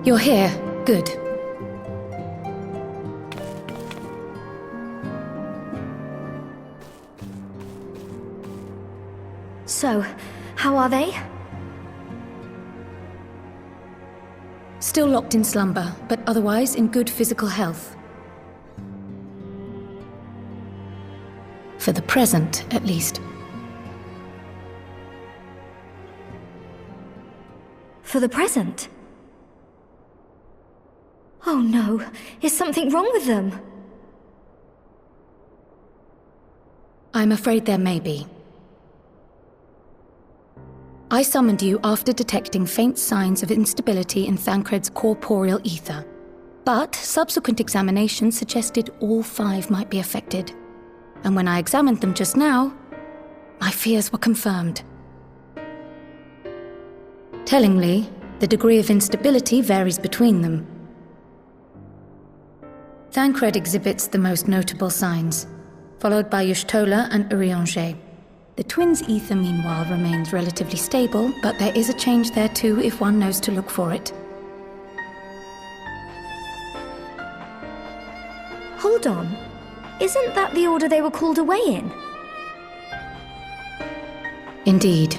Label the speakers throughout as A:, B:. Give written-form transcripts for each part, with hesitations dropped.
A: You're here. Good.
B: So, how are they?
A: Still locked in slumber, but otherwise in good physical health. For the present, at least.
B: For the present? Oh no, is something wrong with them?
A: I'm afraid there may be. I summoned you after detecting faint signs of instability in Thancred's corporeal ether. But subsequent examination suggested all 5 might be affected. And when I examined them just now, my fears were confirmed. Tellingly, the degree of instability varies between them. Thancred exhibits the most notable signs, followed by Y'shtola and Urianger. The twins' ether, meanwhile, remains relatively stable, but there is a change there too if one knows to look for it.
B: Hold on. Isn't that the order they were called away in?
A: Indeed.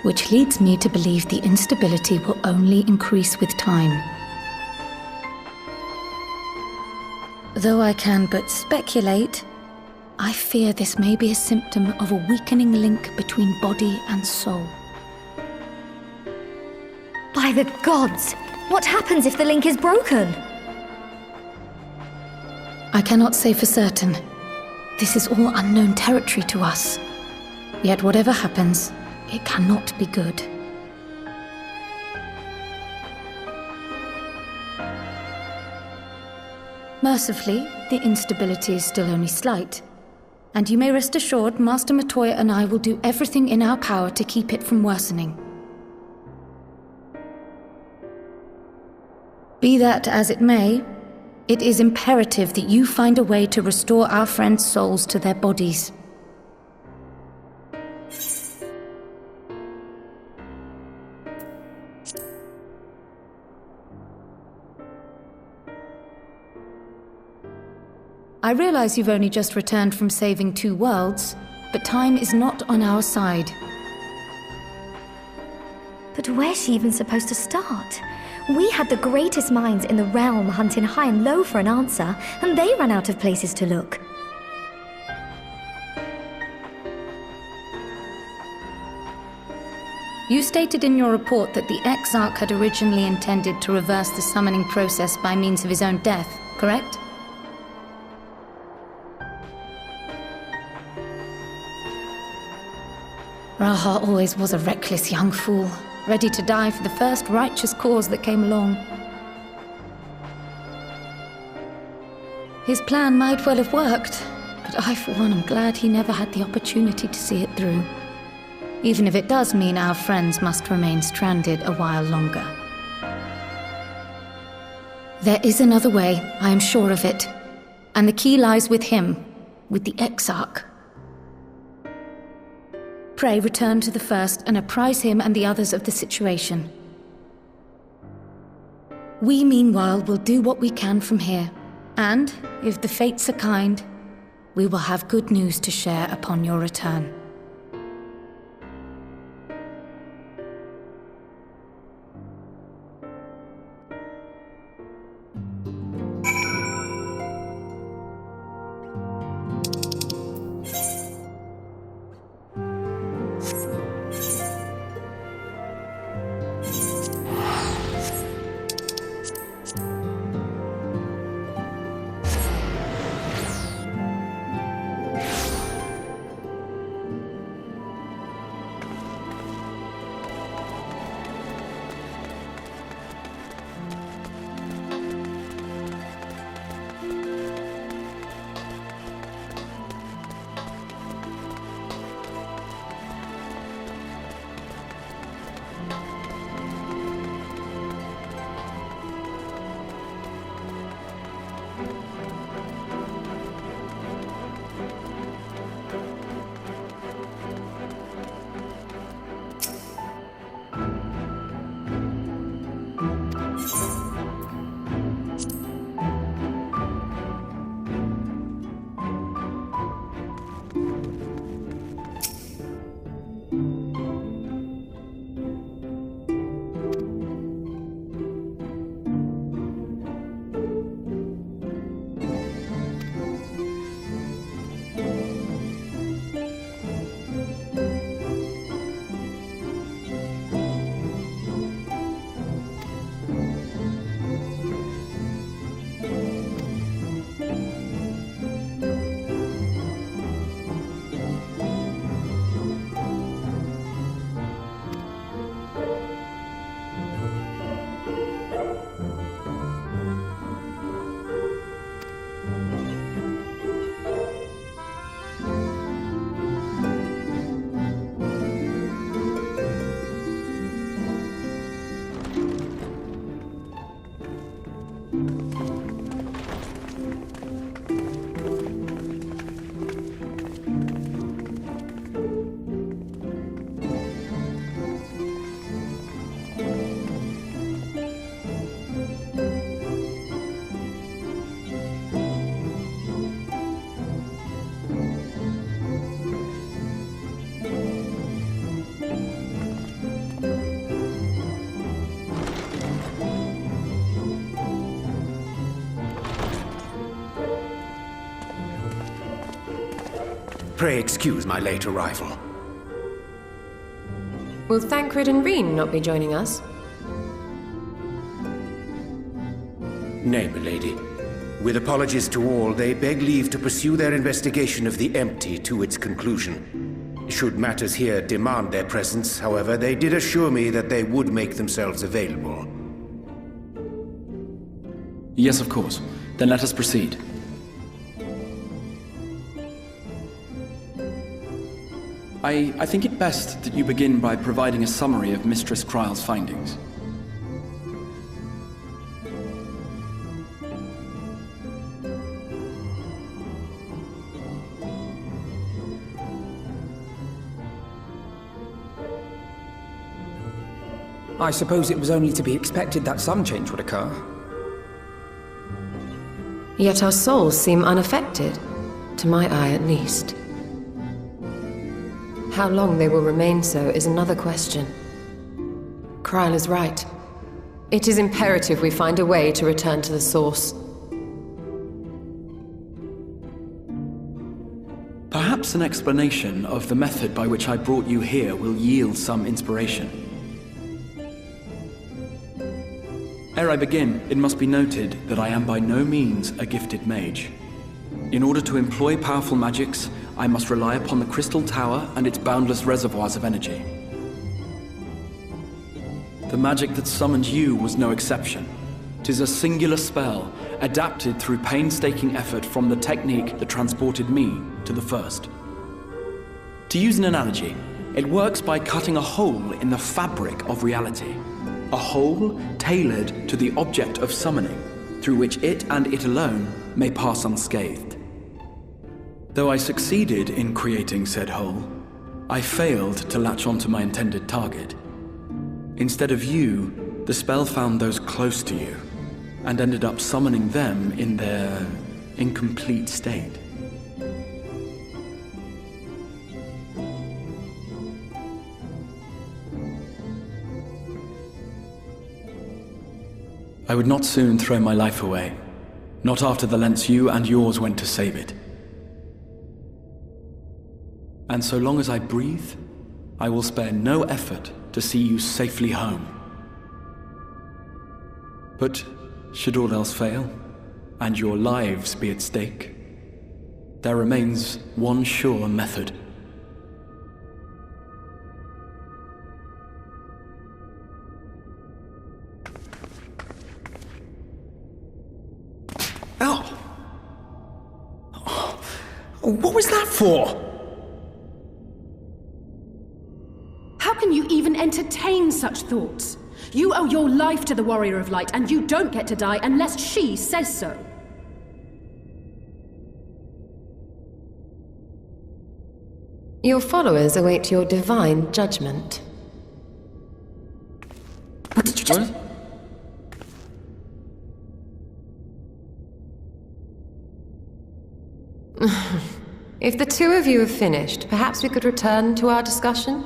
A: Which leads me to believe the instability will only increase with time. Though I can but speculate, I fear this may be a symptom of a weakening link between body and soul.
B: By the gods! What happens if the link is broken?
A: I cannot say for certain. This is all unknown territory to us. Yet whatever happens, it cannot be good. Mercifully, the instability is still only slight. And you may rest assured Master Matoya and I will do everything in our power to keep it from worsening. Be that as it may, it is imperative that you find a way to restore our friends' souls to their bodies. I realize you've only just returned from saving 2 worlds, but time is not on our side.
B: But where's she even supposed to start? We had the greatest minds in the realm hunting high and low for an answer, and they ran out of places to look.
A: You stated in your report that the Exarch had originally intended to reverse the summoning process by means of his own death, correct? Raha always was a reckless young fool, ready to die for the first righteous cause that came along. His plan might well have worked, but I for one am glad he never had the opportunity to see it through. Even if it does mean our friends must remain stranded a while longer. There is another way, I am sure of it. And the key lies with him, with the Exarch. Pray return to the First and apprise him and the others of the situation. We, meanwhile, will do what we can from here. And, if the fates are kind, we will have good news to share upon your return.
C: Pray excuse my late arrival.
D: Will Thancred and Reen not be joining us?
C: Nay, milady. With apologies to all, they beg leave to pursue their investigation of the empty to its conclusion. Should matters here demand their presence, however, they did assure me that they would make themselves available.
E: Yes, of course. Then let us proceed. I think it best that you begin by providing a summary of Mistress Kryle's findings.
F: I suppose it was only to be expected that some change would occur.
D: Yet our souls seem unaffected, to my eye at least. How long they will remain so is another question. Kryle is right. It is imperative we find a way to return to the source.
E: Perhaps an explanation of the method by which I brought you here will yield some inspiration. Ere I begin, it must be noted that I am by no means a gifted mage. In order to employ powerful magics, I must rely upon the Crystal Tower and its boundless reservoirs of energy. The magic that summoned you was no exception. 'Tis a singular spell, adapted through painstaking effort from the technique that transported me to the first. To use an analogy, it works by cutting a hole in the fabric of reality. A hole tailored to the object of summoning, through which it and it alone may pass unscathed. Though I succeeded in creating said hole, I failed to latch onto my intended target. Instead of you, the spell found those close to you, and ended up summoning them in their incomplete state. I would not soon throw my life away, not after the lengths you and yours went to save it. And so long as I breathe, I will spare no effort to see you safely home. But should all else fail, and your lives be at stake, there remains one sure method.
F: Oh! What was that for?
G: How can you even entertain such thoughts? You owe your life to the Warrior of Light, and you don't get to die unless she says so.
D: Your followers await your divine judgment.
G: What did you just...
D: If the two of you have finished, perhaps we could return to our discussion?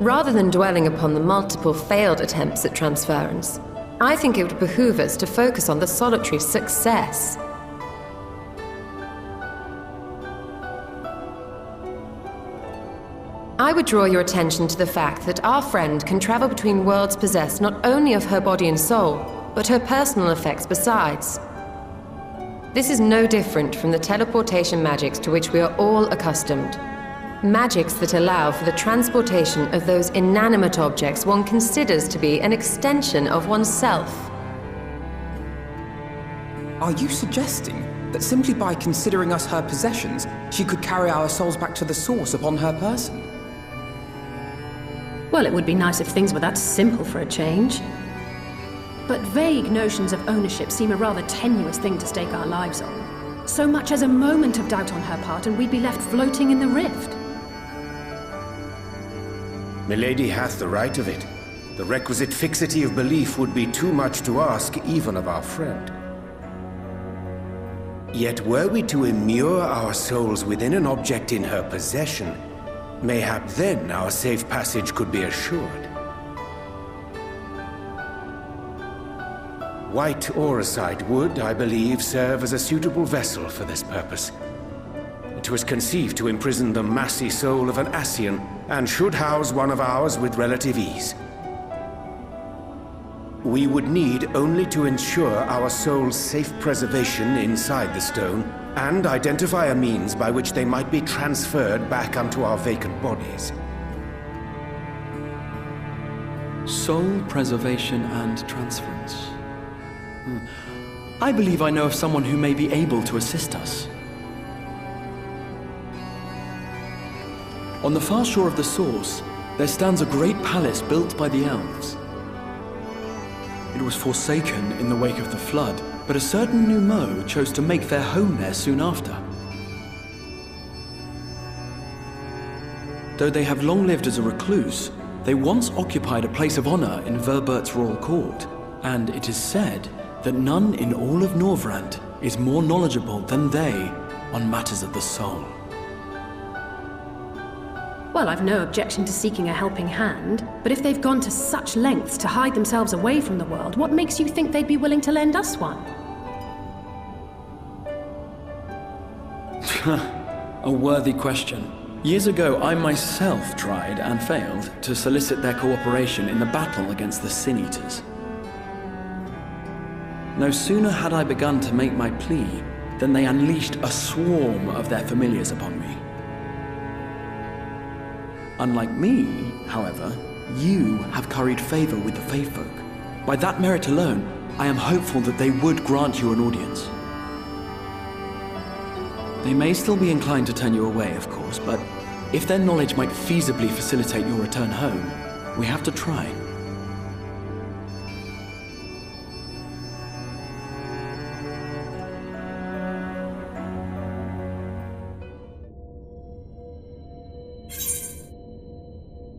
D: Rather than dwelling upon the multiple failed attempts at transference, I think it would behoove us to focus on the solitary success. I would draw your attention to the fact that our friend can travel between worlds possessed not only of her body and soul, but her personal effects besides. This is no different from the teleportation magics to which we are all accustomed. Magics that allow for the transportation of those inanimate objects one considers to be an extension of oneself.
F: Are you suggesting that simply by considering us her possessions, she could carry our souls back to the source upon her person?
G: Well, it would be nice if things were that simple for a change. But vague notions of ownership seem a rather tenuous thing to stake our lives on. So much as a moment of doubt on her part and we'd be left floating in the rift.
C: Milady hath the right of it. The requisite fixity of belief would be too much to ask even of our friend. Yet were we to immure our souls within an object in her possession, mayhap then our safe passage could be assured. White Auracite would, I believe, serve as a suitable vessel for this purpose. It was conceived to imprison the massy soul of an Ascian, and should house one of ours with relative ease. We would need only to ensure our soul's safe preservation inside the stone, and identify a means by which they might be transferred back unto our vacant bodies.
E: Soul preservation and transference. I believe I know of someone who may be able to assist us. On the far shore of the source, there stands a great palace built by the elves. It was forsaken in the wake of the flood, but a certain Numo chose to make their home there soon after. Though they have long lived as a recluse, they once occupied a place of honor in Verbert's royal court, and it is said that none in all of Norvrant is more knowledgeable than they on matters of the soul.
G: Well, I've no objection to seeking a helping hand, but if they've gone to such lengths to hide themselves away from the world, what makes you think they'd be willing to lend us one?
E: A worthy question. Years ago, I myself tried and failed to solicit their cooperation in the battle against the Sin Eaters. No sooner had I begun to make my plea than they unleashed a swarm of their familiars upon me. Unlike me, however, you have curried favor with the Fae Folk. By that merit alone, I am hopeful that they would grant you an audience. They may still be inclined to turn you away, of course, but if their knowledge might feasibly facilitate your return home, we have to try.